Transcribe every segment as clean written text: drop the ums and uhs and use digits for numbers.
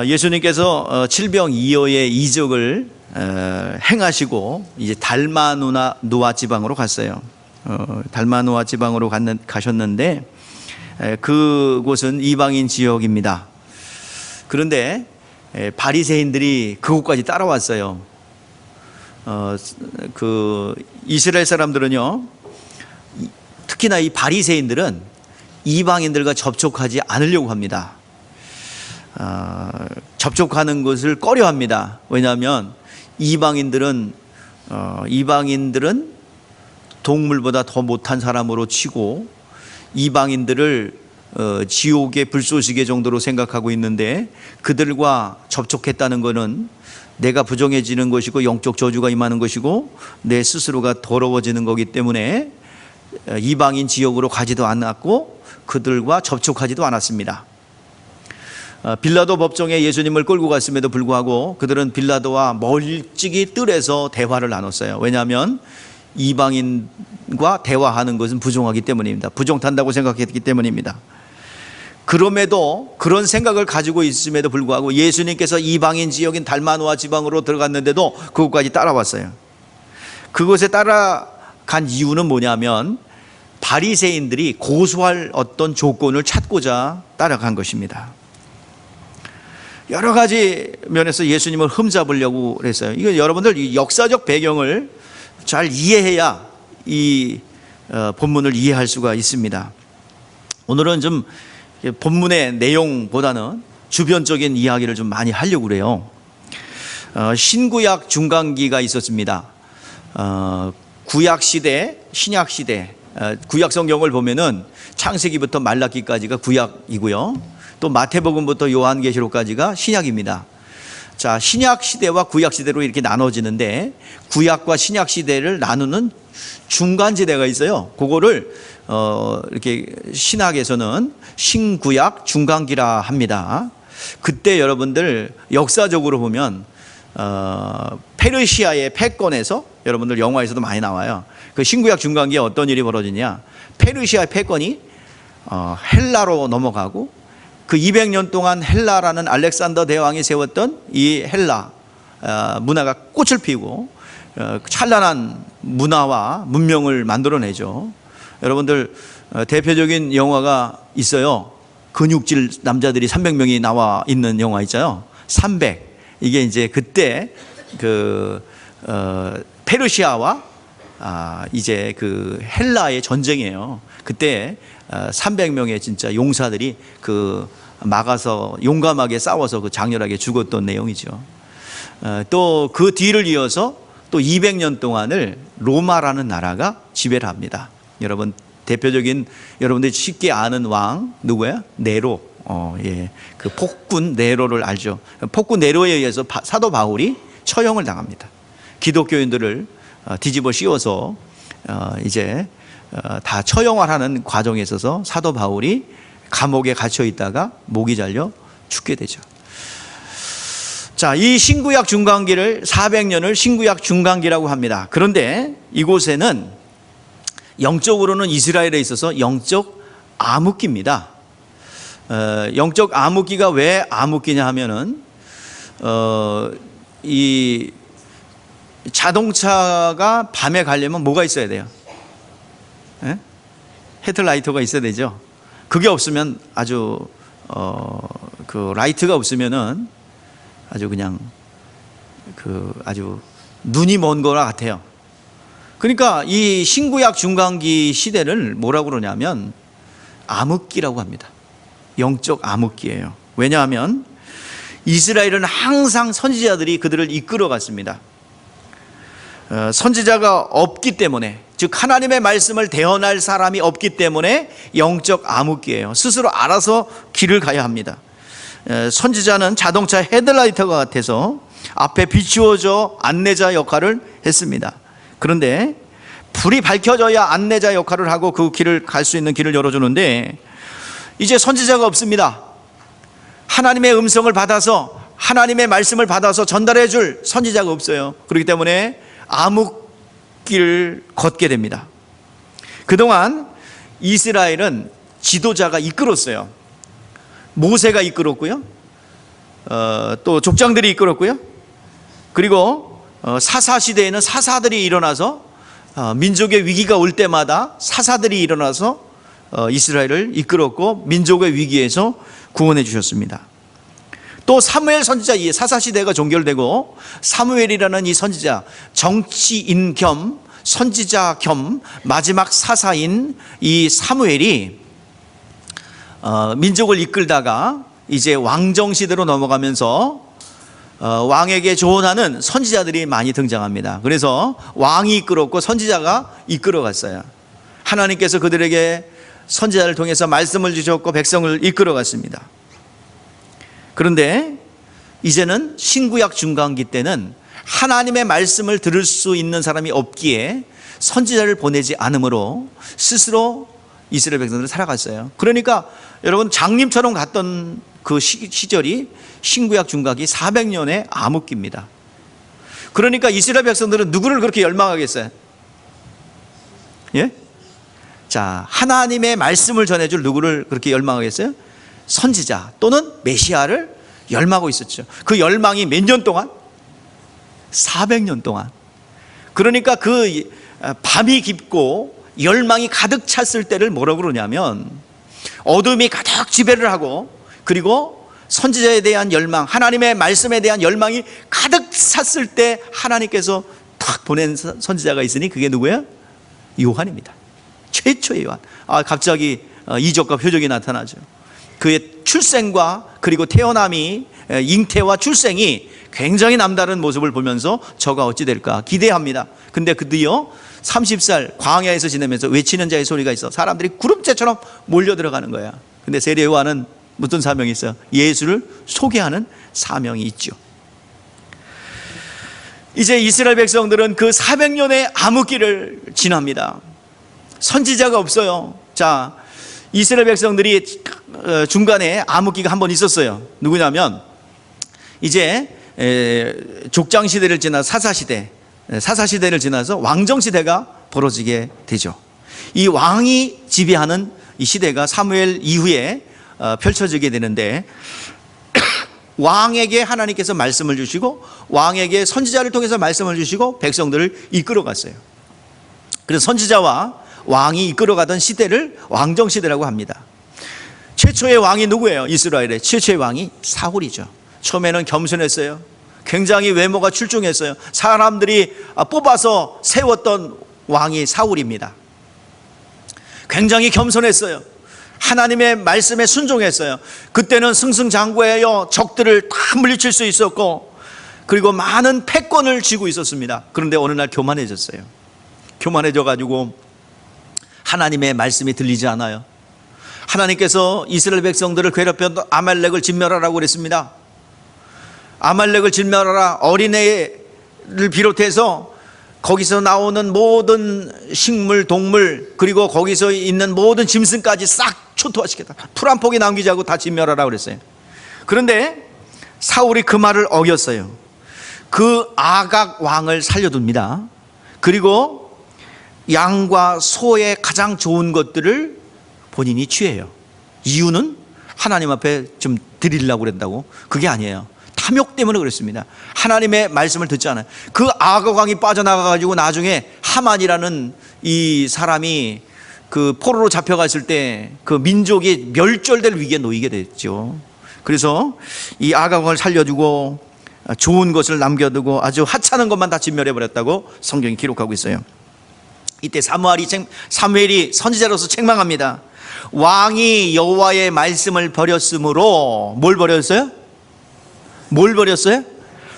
예수님께서 칠병이어의 이적을 행하시고 이제 달마누아 지방으로 갔어요. 달마누아 지방으로 가셨는데 그곳은 이방인 지역입니다. 그런데 바리새인들이 그곳까지 따라왔어요. 그 이스라엘 사람들은요, 특히나 이 바리새인들은 이방인들과 접촉하지 않으려고 합니다. 접촉하는 것을 꺼려합니다. 왜냐하면 이방인들은 동물보다 더 못한 사람으로 치고 이방인들을 지옥의 불쏘시개 정도로 생각하고 있는데, 그들과 접촉했다는 것은 내가 부정해지는 것이고 영적 저주가 임하는 것이고 내 스스로가 더러워지는 거기 때문에 이방인 지역으로 가지도 않았고 그들과 접촉하지도 않았습니다. 빌라도 법정에 예수님을 끌고 갔음에도 불구하고 그들은 빌라도와 멀찍이 뜰에서 대화를 나눴어요. 왜냐하면 이방인과 대화하는 것은 부정하기 때문입니다. 부정탄다고 생각했기 때문입니다. 그럼에도 그런 생각을 가지고 있음에도 불구하고 예수님께서 이방인 지역인 달마누아 지방으로 들어갔는데도 그곳까지 따라왔어요. 그곳에 따라간 이유는 뭐냐면 바리새인들이 고소할 어떤 조건을 찾고자 따라간 것입니다. 여러 가지 면에서 예수님을 흠잡으려고 그랬어요. 이거 여러분들 이 역사적 배경을 잘 이해해야 이 본문을 이해할 수가 있습니다. 오늘은 좀 본문의 내용보다는 주변적인 이야기를 좀 많이 하려고 그래요. 신구약 중간기가 있었습니다. 구약시대, 신약시대, 구약 성경을 보면은 창세기부터 말라기까지가 구약이고요. 또 마태복음부터 요한계시록까지가 신약입니다. 자, 신약시대와 구약시대로 이렇게 나눠지는데 구약과 신약시대를 나누는 중간지대가 있어요. 그거를 이렇게 신학에서는 신구약 중간기라 합니다. 그때 여러분들 역사적으로 보면 페르시아의 패권에서, 여러분들 영화에서도 많이 나와요. 그 신구약 중간기에 어떤 일이 벌어지냐, 페르시아의 패권이 헬라로 넘어가고 그 200년 동안 헬라라는 알렉산더 대왕이 세웠던 이 헬라 문화가 꽃을 피우고 찬란한 문화와 문명을 만들어내죠. 여러분들 대표적인 영화가 있어요. 근육질 남자들이 300명이 나와 있는 영화 있잖아요. 300. 이게 이제 그때 그 페르시아와 이제 그 헬라의 전쟁이에요. 그때 300명의 진짜 용사들이 그 막아서 용감하게 싸워서 그 장렬하게 죽었던 내용이죠. 또 그 뒤를 이어서 또 200년 동안을 로마라는 나라가 지배를 합니다. 여러분 대표적인, 여러분들이 쉽게 아는 왕 누구야? 네로. 그 폭군 네로를 알죠. 폭군 네로에 의해서 사도 바울이 처형을 당합니다. 기독교인들을 뒤집어 씌워서 이제 다 처형하는 과정에 있어서 사도 바울이 감옥에 갇혀 있다가 목이 잘려 죽게 되죠. 자, 이 신구약 중간기를 400년을 신구약 중간기라고 합니다. 그런데 이곳에는 영적으로는 이스라엘에 있어서 영적 암흑기입니다. 영적 암흑기가 왜 암흑기냐 하면은 이 자동차가 밤에 가려면 뭐가 있어야 돼요? 헤드라이터가 있어야 되죠. 그게 없으면 아주 그 라이트가 없으면은 아주 그냥 그 아주 눈이 먼 거라 같아요. 그러니까 이 신구약 중간기 시대를 뭐라고 그러냐면 암흑기라고 합니다. 영적 암흑기예요. 왜냐하면 이스라엘은 항상 선지자들이 그들을 이끌어 갔습니다. 선지자가 없기 때문에, 즉 하나님의 말씀을 대언할 사람이 없기 때문에 영적 암흑기예요. 스스로 알아서 길을 가야 합니다. 선지자는 자동차 헤드라이터가 같아서 앞에 비추어져 안내자 역할을 했습니다. 그런데 불이 밝혀져야 안내자 역할을 하고 그 길을 갈 수 있는 길을 열어주는데, 이제 선지자가 없습니다. 하나님의 음성을 받아서, 하나님의 말씀을 받아서 전달해 줄 선지자가 없어요. 그렇기 때문에 암흑길을 걷게 됩니다. 그동안 이스라엘은 지도자가 이끌었어요. 모세가 이끌었고요, 또 족장들이 이끌었고요. 그리고 사사시대에는 사사들이 일어나서 민족의 위기가 올 때마다 사사들이 일어나서 이스라엘을 이끌었고 민족의 위기에서 구원해 주셨습니다. 또 사무엘 선지자, 이 사사시대가 종결되고 사무엘이라는 이 선지자, 정치인 겸 선지자 겸 마지막 사사인 이 사무엘이 민족을 이끌다가 이제 왕정시대로 넘어가면서 왕에게 조언하는 선지자들이 많이 등장합니다. 그래서 왕이 이끌었고 선지자가 이끌어갔어요. 하나님께서 그들에게 선지자를 통해서 말씀을 주셨고 백성을 이끌어갔습니다. 그런데 이제는 신구약 중간기 때는 하나님의 말씀을 들을 수 있는 사람이 없기에 선지자를 보내지 않으므로 스스로 이스라엘 백성들을 살아갔어요. 그러니까 여러분 장님처럼 갔던 그 시절이 신구약 중간기 400년의 암흑기입니다. 그러니까 이스라엘 백성들은 누구를 그렇게 열망하겠어요? 예? 자, 하나님의 말씀을 전해줄 누구를 그렇게 열망하겠어요? 선지자 또는 메시아를 열망하고 있었죠. 그 열망이 몇 년 동안? 400년 동안. 그러니까 그 밤이 깊고 열망이 가득 찼을 때를 뭐라고 그러냐면 어둠이 가득 지배를 하고 그리고 선지자에 대한 열망, 하나님의 말씀에 대한 열망이 가득 찼을 때 하나님께서 탁 보낸 선지자가 있으니 그게 누구예요? 요한입니다. 최초의 요한. 갑자기 이적과 표적이 나타나죠. 그의 출생과 그리고 태어남이, 잉태와 출생이 굉장히 남다른 모습을 보면서 저가 어찌 될까 기대합니다. 근데 드디어 30살 광야에서 지내면서 외치는 자의 소리가 있어 사람들이 구름대처럼 몰려 들어가는 거야. 근데 세례 요한은 무슨 사명이 있어요? 예수를 소개하는 사명이 있죠. 이제 이스라엘 백성들은 그 400년의 암흑기를 지납니다. 선지자가 없어요. 자, 이스라엘 백성들이 중간에 암흑기가 한 번 있었어요. 누구냐면 이제 족장 시대를 지나 사사시대를 지나서 왕정시대가 벌어지게 되죠. 이 왕이 지배하는 이 시대가 사무엘 이후에 펼쳐지게 되는데 왕에게 하나님께서 말씀을 주시고 왕에게 선지자를 통해서 말씀을 주시고 백성들을 이끌어갔어요. 그래서 선지자와 왕이 이끌어가던 시대를 왕정시대라고 합니다. 최초의 왕이 누구예요? 이스라엘의 최초의 왕이 사울이죠. 처음에는 겸손했어요. 굉장히 외모가 출중했어요. 사람들이 뽑아서 세웠던 왕이 사울입니다. 굉장히 겸손했어요. 하나님의 말씀에 순종했어요. 그때는 승승장구하여 적들을 다 물리칠 수 있었고 그리고 많은 패권을 쥐고 있었습니다. 그런데 어느 날 교만해졌어요. 교만해져가지고 하나님의 말씀이 들리지 않아요. 하나님께서 이스라엘 백성들을 괴롭혔던 아말렉을 진멸하라고 그랬습니다. 아말렉을 진멸하라. 어린애를 비롯해서 거기서 나오는 모든 식물, 동물 그리고 거기서 있는 모든 짐승까지 싹 초토화시켰다. 풀 한 폭이 남기지 않고 다 진멸하라고 그랬어요. 그런데 사울이 그 말을 어겼어요. 그 아각 왕을 살려둡니다. 그리고 양과 소의 가장 좋은 것들을 본인이 취해요. 이유는 하나님 앞에 좀 드리려고 그랬다고? 그게 아니에요. 탐욕 때문에 그랬습니다. 하나님의 말씀을 듣지 않아요. 그 아각 왕이 빠져나가가지고 나중에 하만이라는 이 사람이 그 포로로 잡혀갔을 때 그 민족이 멸절될 위기에 놓이게 됐죠. 그래서 이 아각 왕을 살려주고 좋은 것을 남겨두고 아주 하찮은 것만 다 진멸해버렸다고 성경이 기록하고 있어요. 이때 사무엘이 선지자로서 책망합니다. 왕이 여호와의 말씀을 버렸으므로 뭘 버렸어요? 뭘 버렸어요?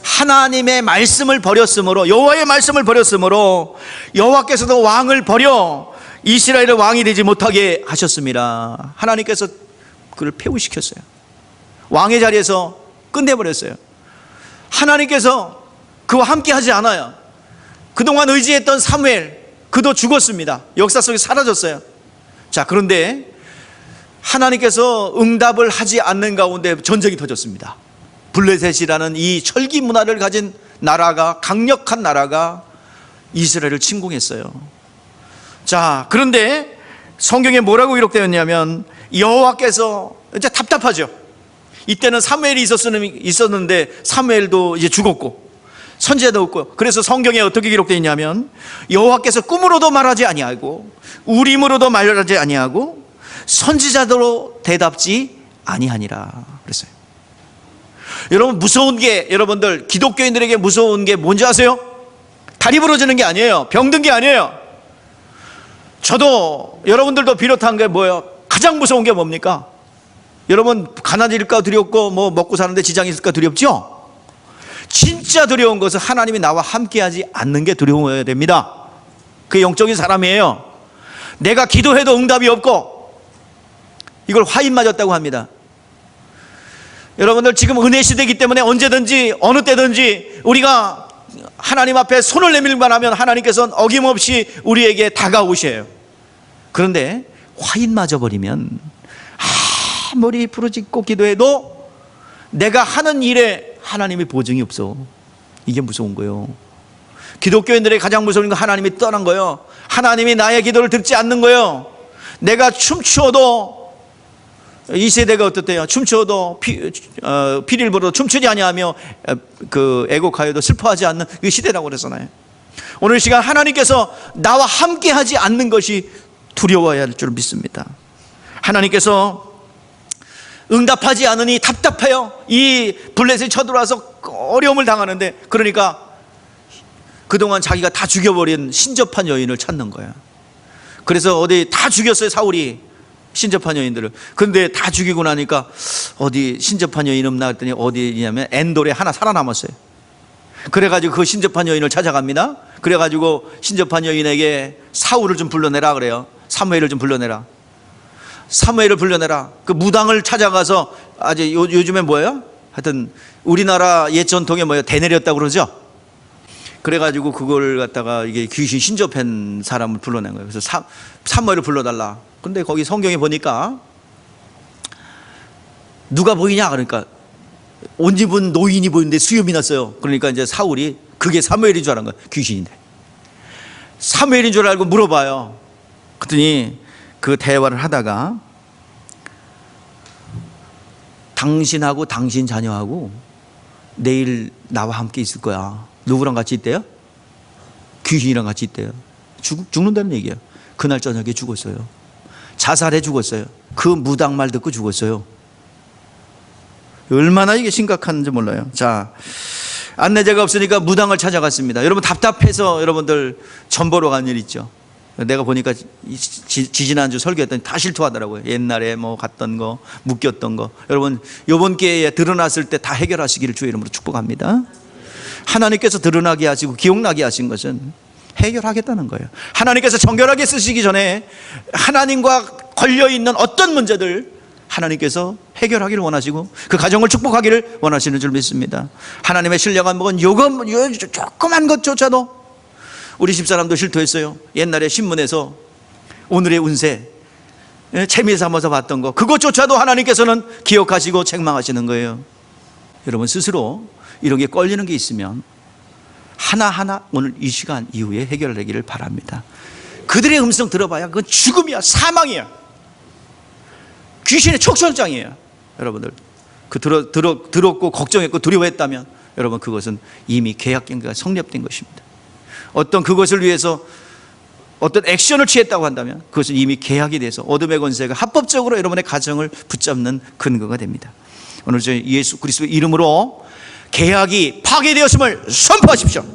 하나님의 말씀을 버렸으므로 여호와의 말씀을 버렸으므로 여호와께서도 왕을 버려 이스라엘의 왕이 되지 못하게 하셨습니다. 하나님께서 그를 폐위시켰어요. 왕의 자리에서 끝내버렸어요. 하나님께서 그와 함께 하지 않아요. 그동안 의지했던 사무엘 그도 죽었습니다. 역사 속에 사라졌어요. 자, 그런데 하나님께서 응답을 하지 않는 가운데 전쟁이 터졌습니다. 블레셋이라는 이 철기 문화를 가진 나라가, 강력한 나라가 이스라엘을 침공했어요. 자, 그런데 성경에 뭐라고 기록되었냐면 여호와께서 이제 답답하죠. 이때는 사무엘이 있었는데 사무엘도 이제 죽었고 선지자도 없고, 그래서 성경에 어떻게 기록되어 있냐면 여호와께서 꿈으로도 말하지 아니하고 우림으로도 말하지 아니하고 선지자도 대답지 아니하니라 그랬어요. 여러분, 무서운 게, 여러분들 기독교인들에게 무서운 게 뭔지 아세요? 다리 부러지는 게 아니에요. 병든 게 아니에요. 저도 여러분들도 비롯한 게 뭐예요? 가장 무서운 게 뭡니까? 여러분, 가난일까 두렵고 뭐 먹고 사는데 지장이 있을까 두렵죠? 진짜 두려운 것은 하나님이 나와 함께하지 않는 게 두려워야 됩니다. 그게 영적인 사람이에요. 내가 기도해도 응답이 없고, 이걸 화인 맞았다고 합니다. 여러분들, 지금 은혜 시대이기 때문에 언제든지 어느 때든지 우리가 하나님 앞에 손을 내밀만 하면 하나님께서는 어김없이 우리에게 다가오셔요. 그런데 화인 맞아버리면 아무리 부르짖고 기도해도 내가 하는 일에 하나님의 보증이 없어. 이게 무서운 거예요. 기독교인들의 가장 무서운 건 하나님이 떠난 거예요. 하나님이 나의 기도를 듣지 않는 거예요. 내가 춤추어도, 이 세대가 어떻대요? 춤추어도 피리를 불어도 춤추지 아니하며 그 애곡하여도 슬퍼하지 않는 그 시대라고 그랬잖아요. 오늘 시간 하나님께서 나와 함께하지 않는 것이 두려워야 할 줄 믿습니다. 하나님께서 응답하지 않으니 답답해요. 이 블레셋이 쳐들어와서 어려움을 당하는데, 그러니까 그동안 자기가 다 죽여버린 신접한 여인을 찾는 거야. 그래서 어디 다 죽였어요, 사울이 신접한 여인들을. 근데 다 죽이고 나니까 어디 신접한 여인 없나 했더니 어디냐면 엔돌에 하나 살아남았어요. 그래가지고 그 신접한 여인을 찾아갑니다. 그래가지고 신접한 여인에게 사울을 좀 불러내라 그래요. 사무엘을 좀 불러내라. 사무엘을 불러내라. 그 무당을 찾아가서, 아주 요즘에 뭐예요? 하여튼 우리나라 옛 전통에 뭐예요? 대내렸다고 그러죠. 그래가지고 그걸 갖다가 이게 귀신 신접한 사람을 불러낸 거예요. 그래서 사무엘을 불러달라. 근데 거기 성경에 보니까 누가 보이냐? 그러니까 옷 입은 노인이 보이는데 수염이 났어요. 그러니까 이제 사울이 그게 사무엘인 줄 아는 거예요. 귀신인데. 사무엘인 줄 알고 물어봐요. 그랬더니 그 대화를 하다가 당신하고 당신 자녀하고 내일 나와 함께 있을 거야. 누구랑 같이 있대요? 귀신이랑 같이 있대요. 죽는다는 얘기예요. 그날 저녁에 죽었어요. 자살해 죽었어요. 그 무당 말 듣고 죽었어요. 얼마나 이게 심각한지 몰라요. 자, 안내자가 없으니까 무당을 찾아갔습니다. 여러분, 답답해서 여러분들 전 보러 간 일 있죠. 내가 보니까 지지난주 설교했더니 다 실토하더라고요. 옛날에 뭐 갔던 거, 묶였던 거. 여러분, 이번 기회에 드러났을 때 다 해결하시기를 주의 이름으로 축복합니다. 하나님께서 드러나게 하시고 기억나게 하신 것은 해결하겠다는 거예요. 하나님께서 정결하게 쓰시기 전에 하나님과 걸려있는 어떤 문제들 하나님께서 해결하기를 원하시고 그 가정을 축복하기를 원하시는 줄 믿습니다. 하나님의 신령한 복은 조그만 것조차도, 우리 집사람도 실토했어요. 옛날에 신문에서 오늘의 운세 재미 삼아서 봤던 거, 그것조차도 하나님께서는 기억하시고 책망하시는 거예요. 여러분, 스스로 이런 게 걸리는 게 있으면 하나하나 오늘 이 시간 이후에 해결되기를 바랍니다. 그들의 음성 들어봐야 그건 죽음이야, 사망이야, 귀신의 촉선장이에요. 여러분들, 그 들었고 걱정했고 두려워했다면 여러분, 그것은 이미 계약 관계가 성립된 것입니다. 어떤 그것을 위해서 어떤 액션을 취했다고 한다면 그것은 이미 계약이 돼서 어둠의 권세가 합법적으로 여러분의 가정을 붙잡는 근거가 됩니다. 오늘 저희 예수 그리스도의 이름으로 계약이 파괴되었음을 선포하십시오.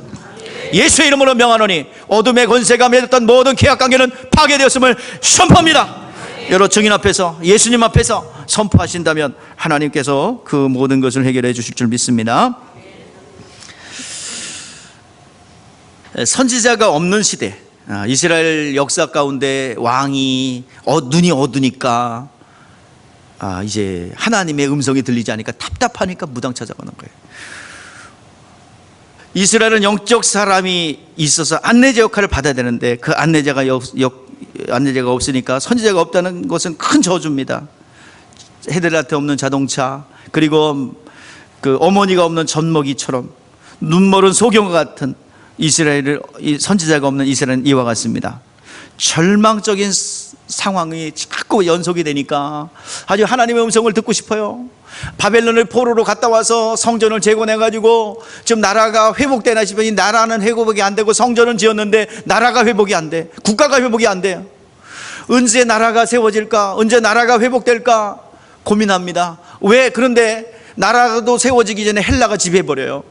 예수의 이름으로 명하노니 어둠의 권세가 맺었던 모든 계약 관계는 파괴되었음을 선포합니다. 여러 증인 앞에서, 예수님 앞에서 선포하신다면 하나님께서 그 모든 것을 해결해 주실 줄 믿습니다. 선지자가 없는 시대, 이스라엘 역사 가운데 왕이 눈이 어두니까 이제 하나님의 음성이 들리지 않으니까 답답하니까 무당 찾아가는 거예요. 이스라엘은 영적 사람이 있어서 안내자 역할을 받아야 되는데 그 안내자가 없으니까, 선지자가 없다는 것은 큰 저주입니다. 헤드라이트 없는 자동차, 그리고 그 어머니가 없는 젖먹이처럼 눈멀은 소경과 같은 이스라엘을, 선지자가 없는 이스라엘은 이와 같습니다. 절망적인 상황이 자꾸 연속이 되니까 아주 하나님의 음성을 듣고 싶어요. 바벨론을 포로로 갔다 와서 성전을 재건해가지고 좀 나라가 회복되나 싶으니 나라는 회복이 안 되고 성전은 지었는데 나라가 회복이 안 돼. 국가가 회복이 안 돼요. 언제 나라가 세워질까? 언제 나라가 회복될까? 고민합니다. 왜? 그런데 나라도 세워지기 전에 헬라가 지배해버려요.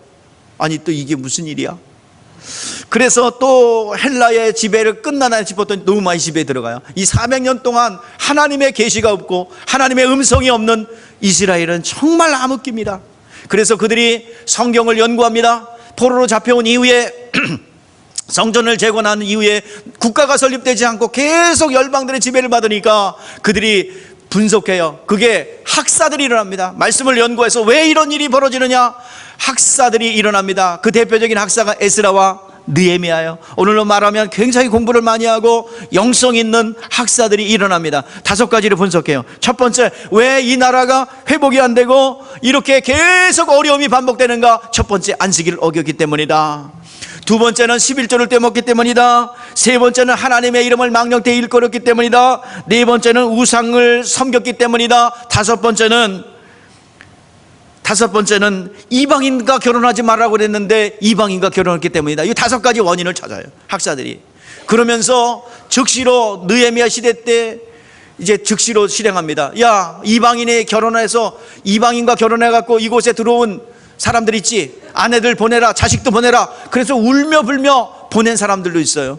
아니 또 이게 무슨 일이야? 그래서 또 헬라의 지배를 끝나나 싶었더니 너무 많이 지배에 들어가요. 이 400년 동안 하나님의 계시가 없고 하나님의 음성이 없는 이스라엘은 정말 암흑기입니다. 그래서 그들이 성경을 연구합니다. 포로로 잡혀온 이후에 성전을 재건한 이후에 국가가 설립되지 않고 계속 열방들의 지배를 받으니까 그들이 분석해요. 그게 학사들이 일어납니다. 말씀을 연구해서 왜 이런 일이 벌어지느냐? 학사들이 일어납니다. 그 대표적인 학사가 에스라와 느헤미야예요. 오늘로 말하면 굉장히 공부를 많이 하고 영성 있는 학사들이 일어납니다. 5가지를 분석해요. 첫 번째, 왜 이 나라가 회복이 안 되고 이렇게 계속 어려움이 반복되는가? 첫 번째, 안식일을 어겼기 때문이다. 두 번째는 11조를 떼먹기 때문이다. 세 번째는 하나님의 이름을 망령되이 일컬었기 때문이다. 네 번째는 우상을 섬겼기 때문이다. 다섯 번째는 이방인과 결혼하지 말라고 그랬는데 이방인과 결혼했기 때문이다. 이 5가지 원인을 찾아요, 학사들이. 그러면서 즉시로 느헤미야 시대 때 이제 즉시로 실행합니다. 야, 이방인이 결혼해서 이방인과 결혼해갖고 이곳에 들어온 사람들 있지, 아내들 보내라, 자식도 보내라. 그래서 울며 불며 보낸 사람들도 있어요.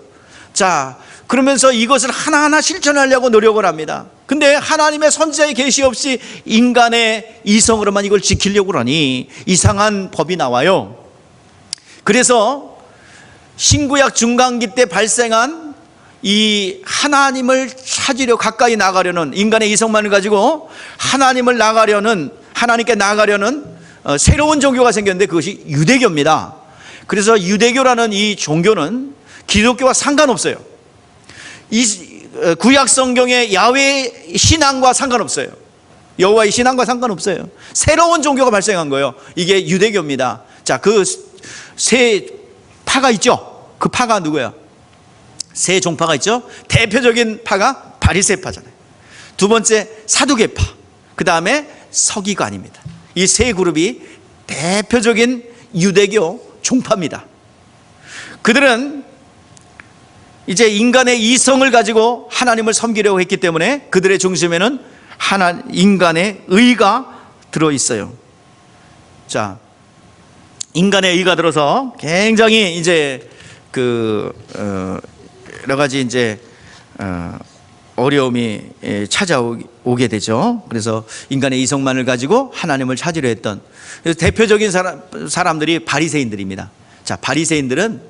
자, 그러면서 이것을 하나하나 실천하려고 노력을 합니다. 근데 하나님의 선지자의 계시 없이 인간의 이성으로만 이걸 지키려고 하니 이상한 법이 나와요. 그래서 신구약 중간기 때 발생한 이 하나님을 찾으려 가까이 나가려는, 인간의 이성만을 가지고 하나님께 나가려는 새로운 종교가 생겼는데 그것이 유대교입니다. 그래서 유대교라는 이 종교는 기독교와 상관없어요. 이 구약 성경의 야훼 신앙과 상관없어요. 여호와의 신앙과 상관없어요. 새로운 종교가 발생한 거예요. 이게 유대교입니다. 자, 그 세 파가 있죠. 그 파가 누구예요? 세 종파가 있죠. 대표적인 파가 바리새파잖아요. 두 번째 사두개파, 그 다음에 서기관입니다. 이 세 그룹이 대표적인 유대교 종파입니다. 그들은 이제 인간의 이성을 가지고 하나님을 섬기려고 했기 때문에 그들의 중심에는 인간의 의가 들어있어요. 자, 인간의 의가 들어서 굉장히 이제 여러 가지 이제 어려움이 찾아오게 되죠. 그래서 인간의 이성만을 가지고 하나님을 찾으려 했던, 그래서 대표적인 사람들이 바리새인들입니다. 자, 바리새인들은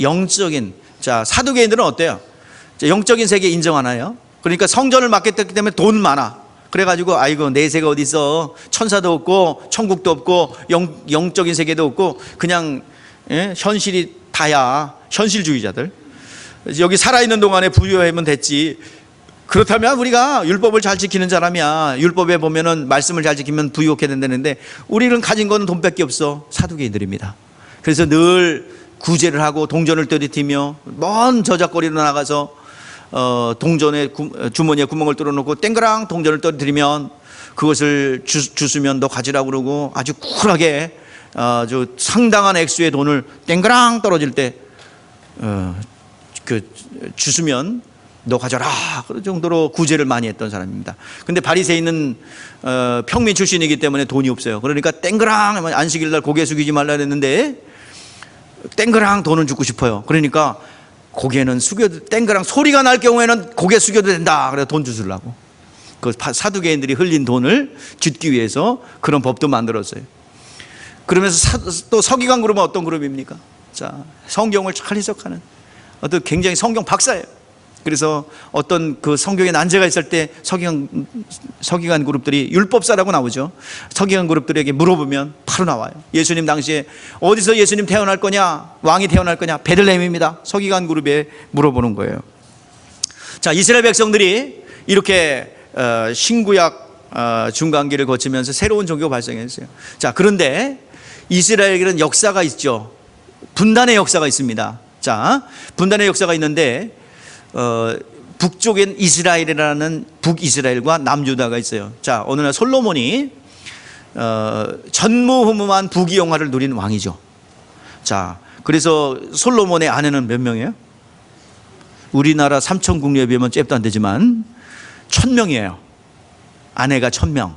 영적인, 자, 사두개인들은 어때요? 영적인 세계 인정하나요? 그러니까 성전을 맡겼기 때문에 돈 많아. 그래가지고 아이고 내세가 어디 있어? 천사도 없고 천국도 없고 영적인 세계도 없고 그냥 현실이 다야. 현실주의자들. 여기 살아있는 동안에 부유하면 됐지. 그렇다면 우리가 율법을 잘 지키는 사람이야. 율법에 보면은 말씀을 잘 지키면 부유하게 된다는데 우리는 가진 거는 돈밖에 없어. 사두개인들입니다. 그래서 늘 구제를 하고 동전을 떨어뜨리며 먼 저작거리로 나가서 동전에 주머니에 구멍을 뚫어놓고 땡그랑 동전을 떨어뜨리면 그것을 주스면 너 가지라고 그러고 아주 쿨하게 아주 상당한 액수의 돈을 땡그랑 떨어질 때 주스면 너 가져라. 그런 정도로 구제를 많이 했던 사람입니다. 근데 바리새인은 평민 출신이기 때문에 돈이 없어요. 그러니까 땡그랑 안식일 날 고개 숙이지 말라 그랬는데 땡그랑 돈은 주고 싶어요. 그러니까 고개는 숙여도, 땡그랑 소리가 날 경우에는 고개 숙여도 된다. 그래서 돈 주려고. 그 사두개인들이 흘린 돈을 줍기 위해서 그런 법도 만들었어요. 그러면서 또 서기관 그룹은 어떤 그룹입니까? 자, 성경을 잘 해석하는 어떤 굉장히 성경 박사예요. 그래서 어떤 그 성경에 난제가 있을 때 서기관 그룹들이 율법사라고 나오죠. 서기관 그룹들에게 물어보면 바로 나와요. 예수님 당시에 어디서 예수님 태어날 거냐, 왕이 태어날 거냐, 베들레헴입니다. 서기관 그룹에 물어보는 거예요. 자, 이스라엘 백성들이 이렇게 신구약 중간기를 거치면서 새로운 종교가 발생했어요. 자, 그런데 이스라엘에게는 역사가 있죠. 분단의 역사가 있습니다. 자, 분단의 역사가 있는데 북쪽엔 이스라엘이라는 북이스라엘과 남유다가 있어요. 자, 어느 날 솔로몬이 전무후무한 부귀영화를 누린 왕이죠. 자, 그래서 솔로몬의 아내는 몇 명이에요? 우리나라 3,000국리에 비하면 잽도 안 되지만 1,000명이에요. 아내가 1,000명.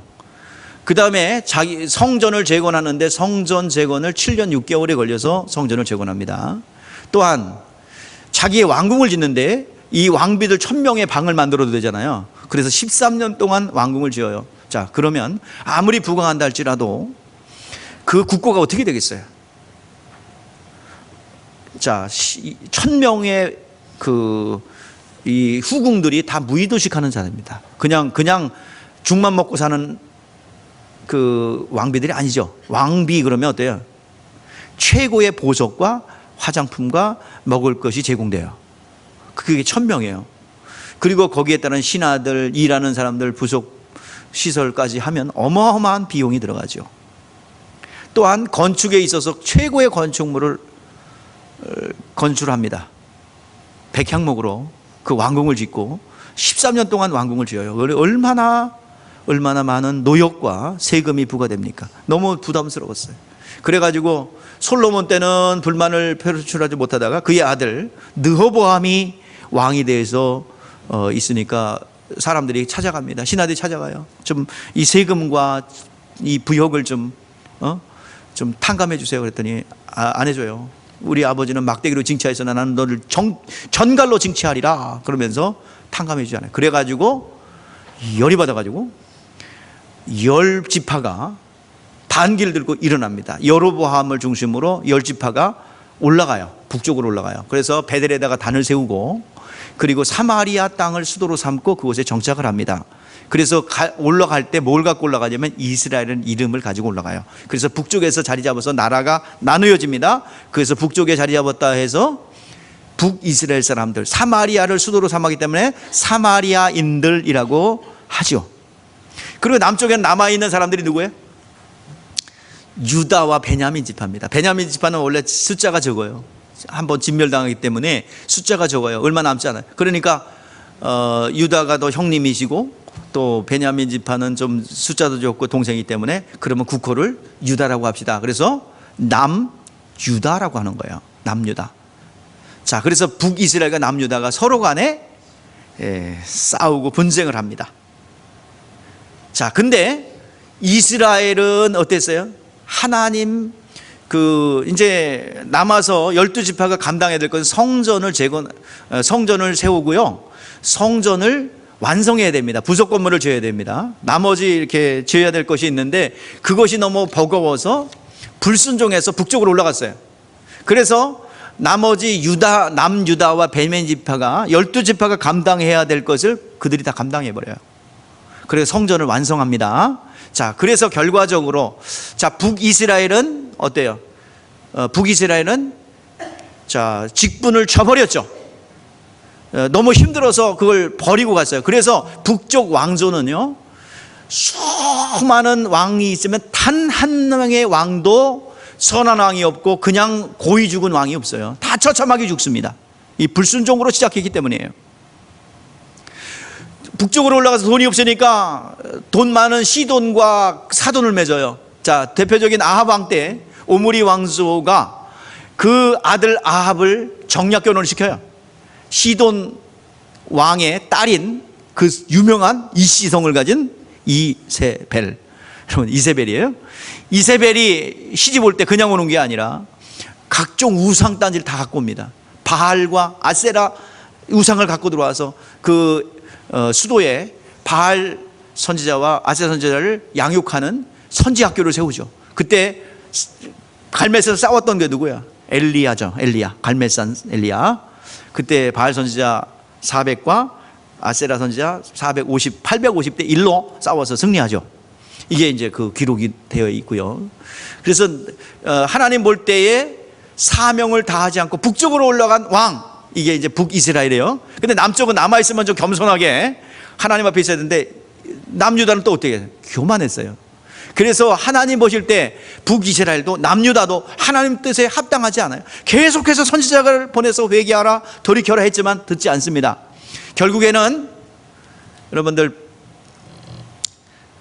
그 다음에 자기 성전을 재건하는데 성전 재건을 7년 6개월에 걸려서 성전을 재건합니다. 또한 자기의 왕궁을 짓는데 이 왕비들 1,000명의 방을 만들어도 되잖아요. 그래서 13년 동안 왕궁을 지어요. 자, 그러면 아무리 부강한다 할지라도 그 국고가 어떻게 되겠어요? 자, 1,000명의 이 후궁들이 다 무의도식하는 자입니다. 그냥 죽만 먹고 사는 그 왕비들이 아니죠. 왕비 그러면 어때요? 최고의 보석과 화장품과 먹을 것이 제공돼요. 그게 1,000명이에요. 그리고 거기에 따른 신하들, 일하는 사람들, 부속 시설까지 하면 어마어마한 비용이 들어가죠. 또한 건축에 있어서 최고의 건축물을 건축합니다. 백향목으로 그 왕궁을 짓고 13년 동안 왕궁을 지어요. 얼마나 많은 노역과 세금이 부과됩니까? 너무 부담스러웠어요. 그래가지고 솔로몬 때는 불만을 표출하지 못하다가 그의 아들 르호보암이 왕이 돼서 있으니까 사람들이 찾아갑니다. 신하들이 찾아가요. 좀 이 세금과 이 부역을 좀 탕감해 주세요. 그랬더니 안 해줘요. 우리 아버지는 막대기로 징치하였으나 나는 너를 전갈로 징치하리라 그러면서 탕감해 주지 않아요. 그래가지고 열이 받아가지고 10지파가 단기를 들고 일어납니다. 여로보암을 중심으로 10지파가 올라가요. 북쪽으로 올라가요. 그래서 베델에다가 단을 세우고 그리고 사마리아 땅을 수도로 삼고 그곳에 정착을 합니다. 그래서 올라갈 때 뭘 갖고 올라가냐면 이스라엘은 이름을 가지고 올라가요. 그래서 북쪽에서 자리 잡아서 나라가 나누어집니다. 그래서 북쪽에 자리 잡았다 해서 북이스라엘 사람들, 사마리아를 수도로 삼았기 때문에 사마리아인들이라고 하죠. 그리고 남쪽에는 남아있는 사람들이 누구예요? 유다와 베냐민 지파입니다. 베냐민 지파는 원래 숫자가 적어요. 한번 진멸당하기 때문에 숫자가 적어요. 얼마 남지 않아요. 그러니까 유다가 더 형님이시고 또 베냐민 지파는 좀 숫자도 적고 동생이기 때문에 그러면 국호를 유다라고 합시다. 그래서 남유다라고 하는 거예요. 남유다. 자, 그래서 북이스라엘과 남유다가 서로 간에 싸우고 분쟁을 합니다. 자, 근데 이스라엘은 어땠어요? 하나님 이제 남아서 12지파가 감당해야 될 것은 성전을 세우고요. 성전을 완성해야 됩니다. 부속 건물을 지어야 됩니다. 나머지 이렇게 지어야 될 것이 있는데 그것이 너무 버거워서 불순종해서 북쪽으로 올라갔어요. 그래서 나머지 남유다와 베냐민 지파가 12지파가 감당해야 될 것을 그들이 다 감당해 버려요. 그래서 성전을 완성합니다. 자, 그래서 결과적으로 자, 북이스라엘은 어때요? 북이스라엘은 자, 직분을 쳐버렸죠. 너무 힘들어서 그걸 버리고 갔어요. 그래서 북쪽 왕조는요, 수많은 왕이 있으면 단 한 명의 왕도 선한 왕이 없고 그냥 고이 죽은 왕이 없어요. 다 처참하게 죽습니다. 이 불순종으로 시작했기 때문이에요. 북쪽으로 올라가서 돈이 없으니까 돈 많은 시돈과 사돈을 맺어요. 자, 대표적인 아합 왕 때 오므리 왕조가 그 아들 아합을 정략 결혼을 시켜요. 시돈 왕의 딸인 그 유명한 이시성을 가진 이세벨. 여러분, 이세벨이에요. 이세벨이 시집 올 때 그냥 오는 게 아니라 각종 우상 단지를 다 갖고 옵니다. 바알과 아세라 우상을 갖고 들어와서 그 수도에 바알 선지자와 아세라 선지자를 양육하는 선지 학교를 세우죠. 그때 갈멜에서 싸웠던 게 누구야? 엘리야죠. 엘리야. 갈멜산 엘리야. 그때 바알 선지자 400과 아세라 선지자 850대 1로 싸워서 승리하죠. 이게 이제 그 기록이 되어 있고요. 그래서 하나님 볼 때에 사명을 다하지 않고 북쪽으로 올라간 왕, 이게 이제 북이스라엘이에요. 근데 남쪽은 남아있으면 좀 겸손하게 하나님 앞에 있어야 되는데 남유다는 또 어떻게 해요? 교만했어요. 그래서 하나님 보실 때 북이스라엘도 남유다도 하나님 뜻에 합당하지 않아요. 계속해서 선지자를 보내서 회개하라, 돌이켜라 했지만 듣지 않습니다. 결국에는 여러분들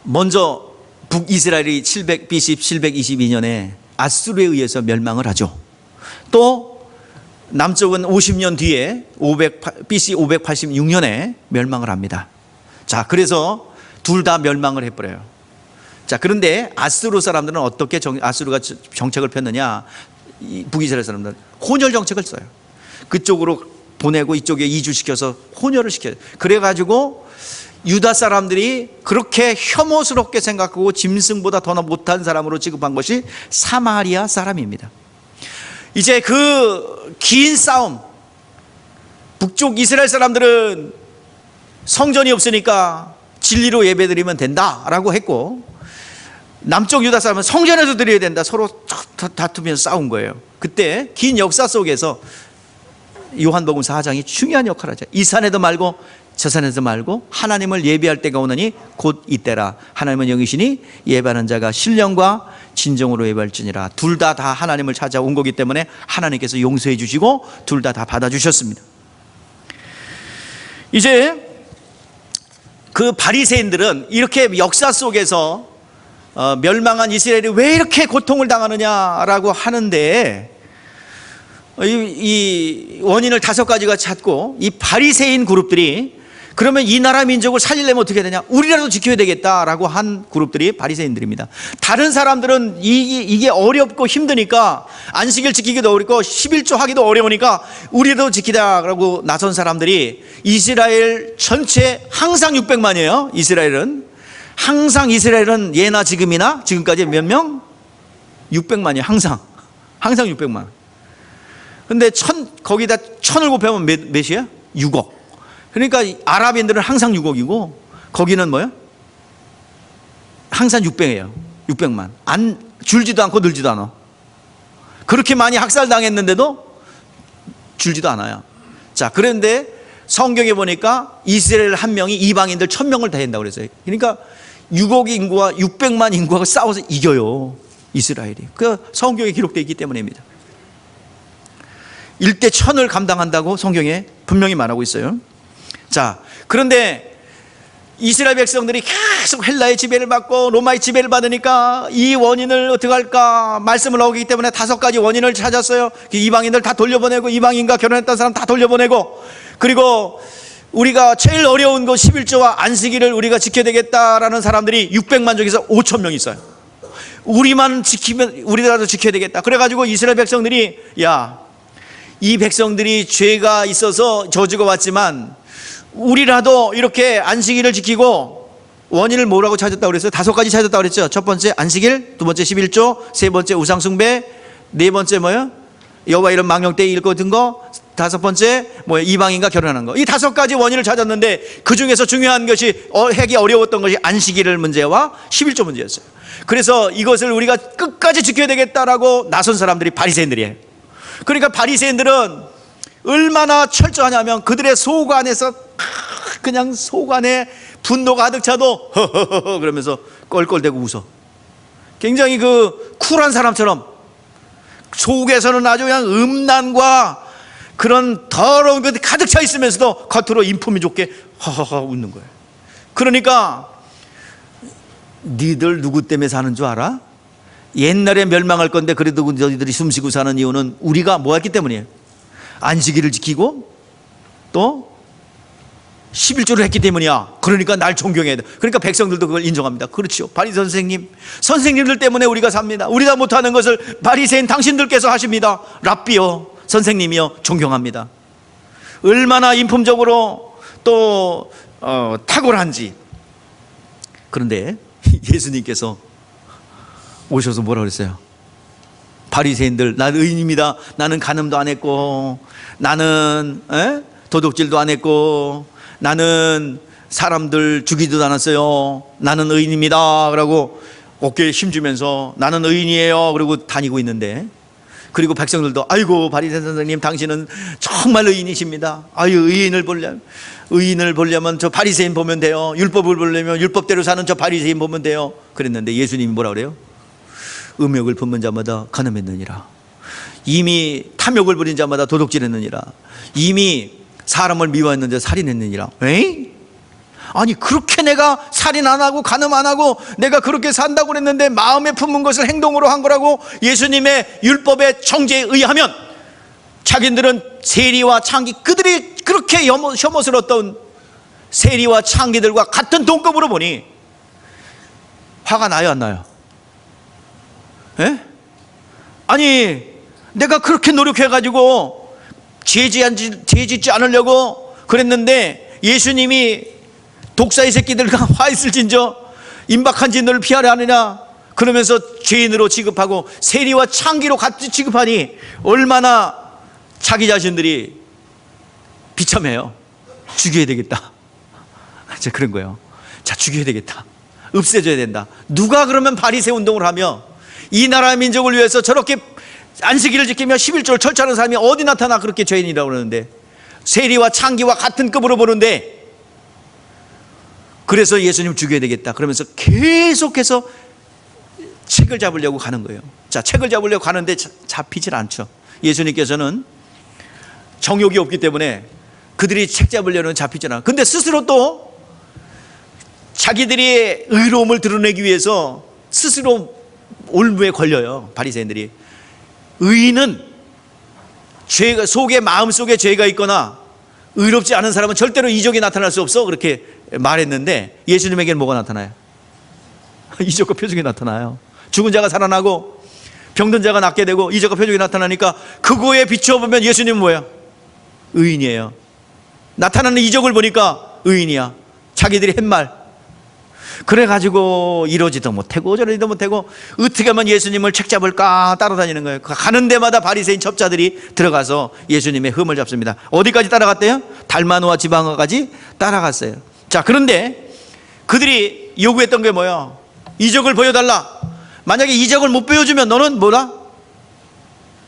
먼저 북이스라엘이 BC 722년에 아수르에 의해서 멸망을 하죠. 또 남쪽은 50년 뒤에 BC 586년에 멸망을 합니다. 자, 그래서 둘 다 멸망을 해버려요. 자, 그런데 아수르 사람들은 어떻게 아수르가 정책을 폈느냐? 북이스라엘 사람들은 혼혈 정책을 써요. 그쪽으로 보내고 이쪽에 이주시켜서 혼혈을 시켜요. 그래가지고 유다 사람들이 그렇게 혐오스럽게 생각하고 짐승보다 더 못한 사람으로 취급한 것이 사마리아 사람입니다. 이제 그 긴 싸움, 북쪽 이스라엘 사람들은 성전이 없으니까 진리로 예배드리면 된다라고 했고, 남쪽 유다 사람은 성전에서 드려야 된다, 서로 다투면서 싸운 거예요. 그때 긴 역사 속에서 요한복음 4장이 중요한 역할을 하죠. 이 산에도 말고 저 산에도 말고 하나님을 예배할 때가 오느니 곧 이때라. 하나님은 영이시니 예배하는 자가 신령과 진정으로 예배할지니라. 둘 다 하나님을 찾아온 거기 때문에 하나님께서 용서해 주시고 둘 다 받아주셨습니다. 이제 그 바리새인들은 이렇게 역사 속에서 멸망한 이스라엘이 왜 이렇게 고통을 당하느냐라고 하는데, 이 원인을 5가지가 찾고, 이 바리새인 그룹들이 그러면 이 나라 민족을 살리려면 어떻게 되냐? 우리라도 지켜야 되겠다라고 한 그룹들이 바리새인들입니다. 다른 사람들은 이게 어렵고 힘드니까 안식일 지키기도 어렵고 11조 하기도 어려우니까 우리도 지키자라고 나선 사람들이 이스라엘 전체 항상 600만이에요. 이스라엘은 예나 지금이나 지금까지 몇 명? 600만이에요. 항상 600만. 근데 거기다 1000을 곱하면 몇이야? 6억. 그러니까 아랍인들은 항상 6억이고 거기는 뭐야? 항상 600이에요. 600만. 줄지도 않고 늘지도 않아. 그렇게 많이 학살당했는데도 줄지도 않아요. 자, 그런데 성경에 보니까 이스라엘 한 명이 이방인들 1000명을 다 한다고 그랬어요. 그러니까 6억 인구와 600만 인구하고 싸워서 이겨요, 이스라엘이. 그 성경에 기록되어 있기 때문입니다. 1대 1000을 감당한다고 성경에 분명히 말하고 있어요. 자, 그런데 이스라엘 백성들이 계속 헬라의 지배를 받고 로마의 지배를 받으니까 이 원인을 어떻게 할까 말씀을 나오기 때문에 5가지 원인을 찾았어요. 이방인들 다 돌려보내고, 이방인과 결혼했던 사람 다 돌려보내고, 그리고 우리가 제일 어려운 거 11조와 안식일을 우리가 지켜야 되겠다라는 사람들이 600만 중에서 5,000명 있어요. 우리만 지키면 우리라도 지켜야 되겠다. 그래가지고 이스라엘 백성들이, 야, 이 백성들이 죄가 있어서 저주가 왔지만 우리라도 이렇게 안식일을 지키고, 원인을 뭐라고 찾았다고 그랬어요? 5가지 찾았다고 그랬죠. 첫 번째 안식일, 두 번째 11조, 세 번째 우상숭배, 네 번째 뭐요? 여호와 이름 망령 때 읽거든 거, 5번째 뭐요? 이방인과 결혼하는 거. 이 5가지 원인을 찾았는데 그 중에서 중요한 것이, 하기 어려웠던 것이 안식일 문제와 11조 문제였어요. 그래서 이것을 우리가 끝까지 지켜야 되겠다라고 나선 사람들이 바리새인들이에요. 그러니까 바리새인들은 얼마나 철저하냐면 그들의 속 안에서 그냥 속 안에 분노가 가득 차도 허허허 그러면서 껄껄대고 웃어. 굉장히 그 쿨한 사람처럼 속에서는 아주 그냥 음란과 그런 더러운 것이 가득 차 있으면서도 겉으로 인품이 좋게 허허허 웃는 거예요. 그러니까 니들 누구 때문에 사는 줄 알아? 옛날에 멸망할 건데 그래도 너희들이 숨쉬고 사는 이유는 우리가 뭐 했기 때문이에요. 안식일을 지키고 또 11조를 했기 때문이야. 그러니까 날 존경해야 돼. 그러니까 백성들도 그걸 인정합니다. 그렇죠. 바리새 선생님들 때문에 우리가 삽니다. 우리가 못하는 것을 바리새인 당신들께서 하십니다. 랍비요, 선생님이요, 존경합니다. 얼마나 인품적으로 또 탁월한지. 그런데 예수님께서 오셔서 뭐라 그랬어요? 바리새인들, 난 의인입니다. 나는 간음도 안 했고, 나는 도둑질도 안 했고, 나는 사람들 죽이지도 않았어요. 나는 의인입니다. 그러고 어깨에 힘주면서 나는 의인이에요. 그러고 다니고 있는데, 그리고 백성들도 아이고 바리새 선생님 당신은 정말 의인이십니다. 아유, 의인을 보려면 저 바리새인 보면 돼요. 율법을 보려면 율법대로 사는 저 바리새인 보면 돼요. 그랬는데 예수님이 뭐라 그래요? 음욕을 품은 자마다 간음했느니라. 이미 탐욕을 부린 자마다 도둑질했느니라. 이미 사람을 미워했는데 살인했느니라. 에이? 아니 그렇게 내가 살인 안 하고 간음 안 하고 내가 그렇게 산다고 그랬는데 마음에 품은 것을 행동으로 한 거라고 예수님의 율법의 정죄에 의하면 자기들은 세리와 창기, 그들이 그렇게 혐오스러웠던 세리와 창기들과 같은 동급으로 보니 화가 나요 안 나요? 예? 아니 내가 그렇게 노력해가지고 죄 짓지 않으려고 그랬는데 예수님이 독사의 새끼들과 화 있을진저 임박한 진노를 피하려 하느냐 그러면서 죄인으로 취급하고 세리와 창기로 같이 취급하니 얼마나 자기 자신들이 비참해요. 죽여야 되겠다. 자, 그런 거예요. 자, 죽여야 되겠다. 없애줘야 된다. 누가 그러면 바리새 운동을 하며 이 나라의 민족을 위해서 저렇게 안식일을 지키며 11조를 철저하는 사람이 어디 나타나 그렇게 죄인이라고 그러는데 세리와 창기와 같은 급으로 보는데 그래서 예수님 죽여야 되겠다 그러면서 계속해서 책을 잡으려고 가는 거예요. 자, 책을 잡으려고 가는데 잡히질 않죠. 예수님께서는 정욕이 없기 때문에 그들이 책 잡으려는 잡히질 않아요. 근데 스스로 또 자기들의 의로움을 드러내기 위해서 스스로 올무에 걸려요. 바리새인들이. 의인은 죄가 속에 마음속에 죄가 있거나 의롭지 않은 사람은 절대로 이적이 나타날 수 없어 그렇게 말했는데 예수님에게는 뭐가 나타나요? 이적과 표적이 나타나요. 죽은 자가 살아나고 병든 자가 낫게 되고 이적과 표적이 나타나니까 그거에 비추어보면 예수님은 뭐야? 의인이에요. 나타나는 이적을 보니까 의인이야. 자기들이 한 말 그래가지고 이러지도 못하고 저러지도 못하고 어떻게 하면 예수님을 책 잡을까 따라다니는 거예요. 가는 데마다 바리새인 첩자들이 들어가서 예수님의 흠을 잡습니다. 어디까지 따라갔대요? 달마누와 지방까지 따라갔어요. 자, 그런데 그들이 요구했던 게 뭐야? 이적을 보여달라. 만약에 이적을 못 보여주면 너는 뭐다?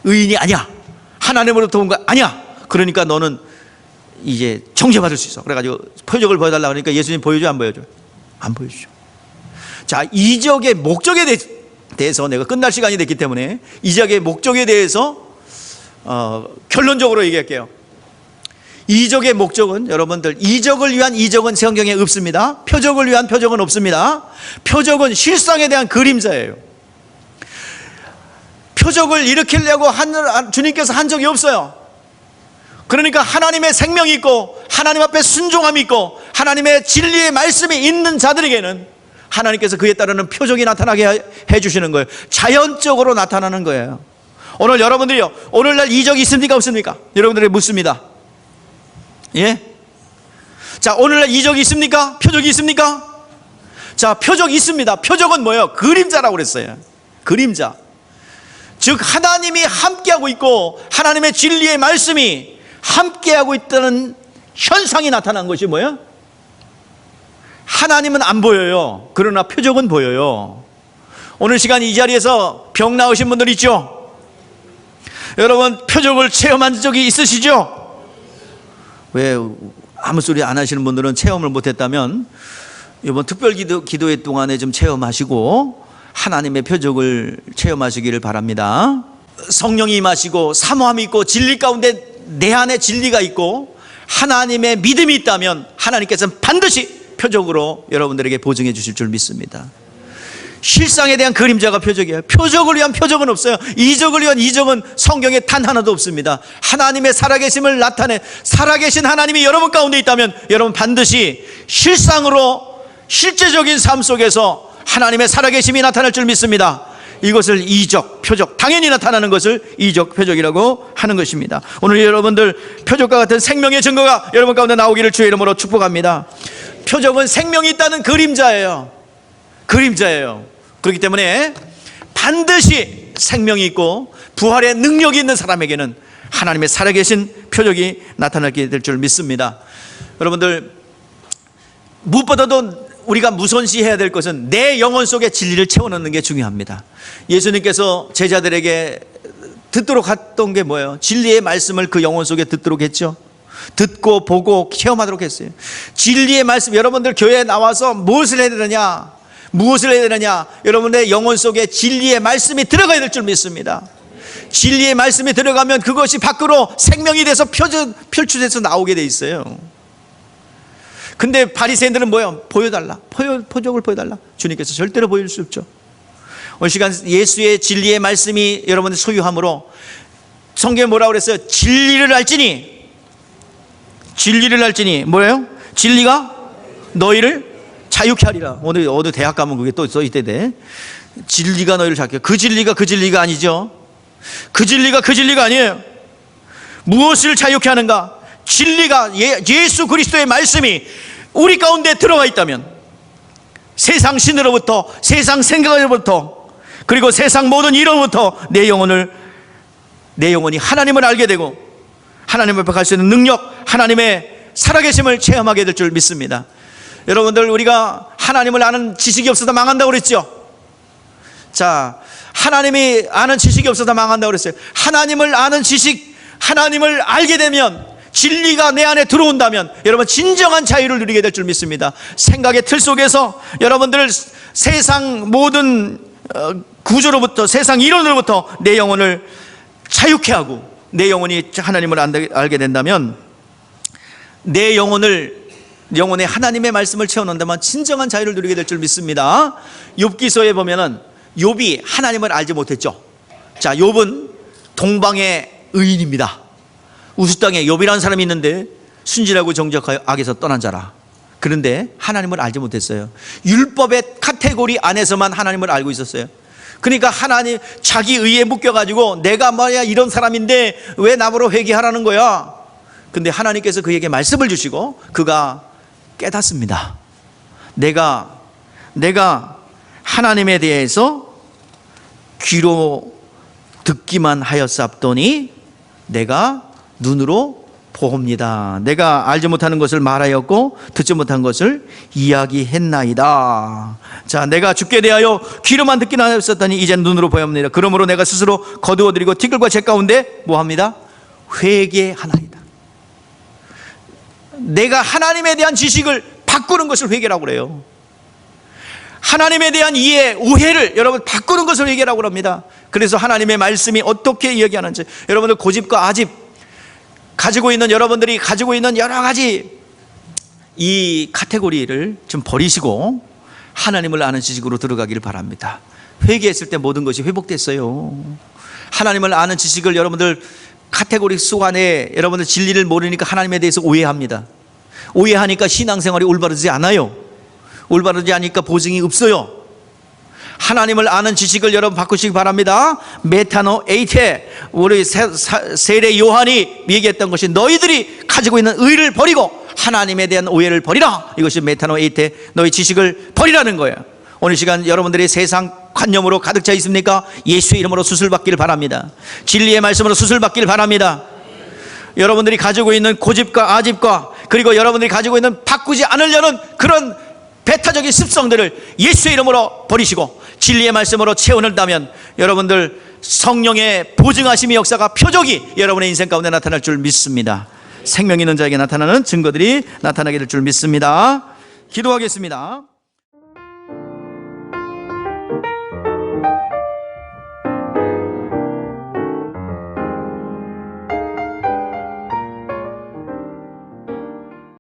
의인이 아니야. 하나님으로부터 온 거 아니야. 그러니까 너는 이제 정죄받을 수 있어. 그래가지고 표적을 보여달라 그러니까 예수님 보여줘 안 보여줘? 안 보여주죠. 자, 이적의 목적에 대해서 내가 끝날 시간이 됐기 때문에 이적의 목적에 대해서 결론적으로 얘기할게요. 이적의 목적은 여러분들 이적을 위한 이적은 성경에 없습니다. 표적을 위한 표적은 없습니다. 표적은 실상에 대한 그림자예요. 표적을 일으키려고 주님께서 한 적이 없어요. 그러니까 하나님의 생명이 있고 하나님 앞에 순종함이 있고 하나님의 진리의 말씀이 있는 자들에게는 하나님께서 그에 따르는 표적이 나타나게 해주시는 거예요. 자연적으로 나타나는 거예요. 오늘 여러분들이요, 오늘날 이적이 있습니까 없습니까? 여러분들에게 묻습니다. 예? 자, 오늘날 이적이 있습니까? 표적이 있습니까? 자, 표적이 있습니다. 표적은 뭐예요? 그림자라고 그랬어요. 그림자. 즉 하나님이 함께하고 있고 하나님의 진리의 말씀이 함께하고 있다는 현상이 나타난 것이 뭐예요? 하나님은 안 보여요. 그러나 표적은 보여요. 오늘 시간 이 자리에서 병 나으신 분들 있죠? 여러분 표적을 체험한 적이 있으시죠? 왜 아무 소리 안 하시는 분들은 체험을 못했다면 이번 특별 기도회 동안에 좀 체험하시고 하나님의 표적을 체험하시기를 바랍니다. 성령이 임하시고 사모함이 있고 진리 가운데 내 안에 진리가 있고 하나님의 믿음이 있다면 하나님께서는 반드시 표적으로 여러분들에게 보증해 주실 줄 믿습니다. 실상에 대한 그림자가 표적이에요. 표적을 위한 표적은 없어요. 이적을 위한 이적은 성경에 단 하나도 없습니다. 하나님의 살아계심을 나타내 살아계신 하나님이 여러분 가운데 있다면 여러분 반드시 실상으로 실제적인 삶 속에서 하나님의 살아계심이 나타날 줄 믿습니다. 이것을 이적, 표적, 당연히 나타나는 것을 이적, 표적이라고 하는 것입니다. 오늘 여러분들 표적과 같은 생명의 증거가 여러분 가운데 나오기를 주의 이름으로 축복합니다. 표적은 생명이 있다는 그림자예요. 그림자예요. 그렇기 때문에 반드시 생명이 있고 부활의 능력이 있는 사람에게는 하나님의 살아계신 표적이 나타나게 될 줄 믿습니다. 여러분들 무엇보다도 우리가 무선시해야 될 것은 내 영혼 속에 진리를 채워넣는 게 중요합니다. 예수님께서 제자들에게 듣도록 했던 게 뭐예요? 진리의 말씀을 그 영혼 속에 듣도록 했죠. 듣고 보고 체험하도록 했어요. 진리의 말씀, 여러분들 교회에 나와서 무엇을 해야 되느냐? 무엇을 해야 되느냐? 여러분의 영혼 속에 진리의 말씀이 들어가야 될 줄 믿습니다. 진리의 말씀에 들어가면 그것이 밖으로 생명이 돼서 표출돼서 나오게 돼 있어요. 근데 바리새인들은 뭐예요? 보여달라. 표적을 보여달라. 주님께서 절대로 보여줄 수 없죠. 오늘 시간 예수의 진리의 말씀이 여러분들 소유함으로 성경에 뭐라고 그랬어요? 진리를 알지니 뭐예요? 진리가 너희를 자유케 하리라. 오늘 어디 대학 가면 그게 또 써있대. 진리가 너희를 자유케. 그 진리가 아니죠. 그 진리가 아니에요. 무엇을 자유케 하는가? 진리가 예수 그리스도의 말씀이 우리 가운데 들어가 있다면 세상 신으로부터, 세상 생각으로부터, 그리고 세상 모든 일로부터 내 영혼이 하나님을 알게 되고 하나님 앞에 갈 수 있는 능력, 하나님의 살아계심을 체험하게 될 줄 믿습니다. 여러분들, 우리가 하나님을 아는 지식이 없어서 망한다고 그랬죠. 자, 하나님이 아는 지식이 없어서 망한다고 그랬어요. 하나님을 아는 지식, 하나님을 알게 되면, 진리가 내 안에 들어온다면 여러분 진정한 자유를 누리게 될 줄 믿습니다. 생각의 틀 속에서 여러분들 세상 모든 구조로부터, 세상 이론으로부터 내 영혼을 자유케 하고 내 영혼이 하나님을 알게 된다면, 내 영혼에 하나님의 말씀을 채워넣는다면 진정한 자유를 누리게 될 줄 믿습니다. 욥기서에 보면은 욥이 하나님을 알지 못했죠. 자, 욥은 동방의 의인입니다. 우스 땅에 욥이라는 사람이 있는데 순진하고 정직하여 악에서 떠난 자라. 그런데 하나님을 알지 못했어요. 율법의 카테고리 안에서만 하나님을 알고 있었어요. 그러니까 하나님, 자기 의에 묶여가지고 내가 말이야 이런 사람인데 왜 나보러 회개하라는 거야. 근데 하나님께서 그에게 말씀을 주시고 그가 깨닫습니다. 내가 하나님에 대해서 귀로 듣기만 하였사옵더니 내가 눈으로 보옵니다. 내가 알지 못하는 것을 말하였고 듣지 못한 것을 이야기했나이다. 자, 내가 주께 대하여 귀로만 듣기만 하였었더니 이제는 눈으로 보옵니다. 그러므로 내가 스스로 거두어드리고 티끌과 재 가운데 뭐합니다? 회개하나이다. 내가 하나님에 대한 지식을 바꾸는 것을 회개라고 그래요. 하나님에 대한 이해, 오해를 여러분 바꾸는 것을 회개라고 합니다. 그래서 하나님의 말씀이 어떻게 이야기하는지, 여러분들 고집과 아집 여러분들이 가지고 있는 여러 가지 이 카테고리를 좀 버리시고 하나님을 아는 지식으로 들어가기를 바랍니다. 회개했을 때 모든 것이 회복됐어요. 하나님을 아는 지식을 여러분들 카테고리 속 안에 여러분들 진리를 모르니까 하나님에 대해서 오해합니다. 오해하니까 신앙생활이 올바르지 않아요. 올바르지 않으니까 보증이 없어요. 하나님을 아는 지식을 여러분 바꾸시기 바랍니다. 메타노 에이테, 우리 세례 요한이 얘기했던 것이 너희들이 가지고 있는 의를 버리고 하나님에 대한 오해를 버리라. 이것이 메타노 에이테, 너희 지식을 버리라는 거예요. 오늘 시간 여러분들이 세상 관념으로 가득 차 있습니까? 예수의 이름으로 수술받기를 바랍니다. 진리의 말씀으로 수술받기를 바랍니다. 여러분들이 가지고 있는 고집과 아집과, 그리고 여러분들이 가지고 있는 바꾸지 않으려는 그런 배타적인 습성들을 예수의 이름으로 버리시고 진리의 말씀으로 채워낸다면 여러분들 성령의 보증하심의 역사가, 표적이 여러분의 인생 가운데 나타날 줄 믿습니다. 생명 있는 자에게 나타나는 증거들이 나타나게 될 줄 믿습니다. 기도하겠습니다.